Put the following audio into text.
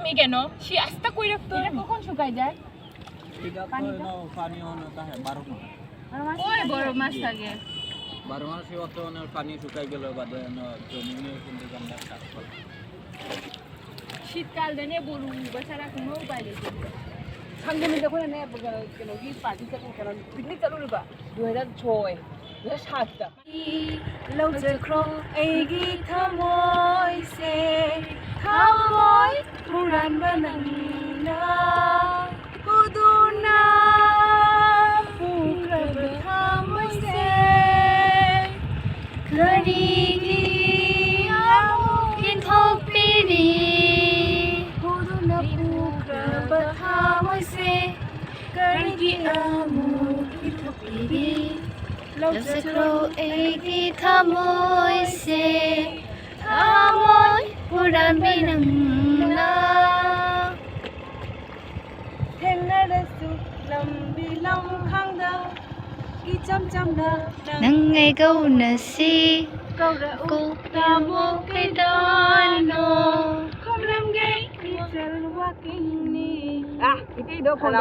জমে কেন সে আস্তা কই রাখতো এটা কখন শুকায় যায় এটা তো পানি হনো তা 12 মাস ওই বড় মাছ থাকে 12 মাস অত পানি শুকাই গেল বাদে জমিনে কিন্তু গন্ডা কাজ করে শীতকাল দেনে বড়ু বেচারা কোনো উপায় নেই 상금이 যখন এনে কেন কি পার্টি চালু কেন পিকনিক চালু রিবা 2006 2007다 লৌজক্রো এইগি থাময়সে থাময় পুরান বানানা পুদুনা পুক্রব থাময়সে করিগি কিনথপিরি পুদুনা পুক্রব থাময়সে করিগি আমু কিথপিরি লৌজক্রো এইগি থাময়সে থাময় পুরান বানানা ꯊꯦꯡꯅꯔꯁꯨ ꯂꯝꯕꯤ ꯂꯝꯈꯥꯡꯗ ꯏꯆꯝ-ꯆꯝꯅ ꯅꯪꯉꯩ ꯀꯧꯅꯁꯤ ꯀꯧꯔꯛꯎ ꯇꯥꯃꯣ ꯀꯩꯗꯧꯔꯤꯅꯣ ꯈꯣꯝꯂꯝꯒꯦ ꯏꯆꯜ ꯋꯥꯀꯤꯡꯅꯤ ꯏꯇꯩꯗꯣ ꯐꯣꯟ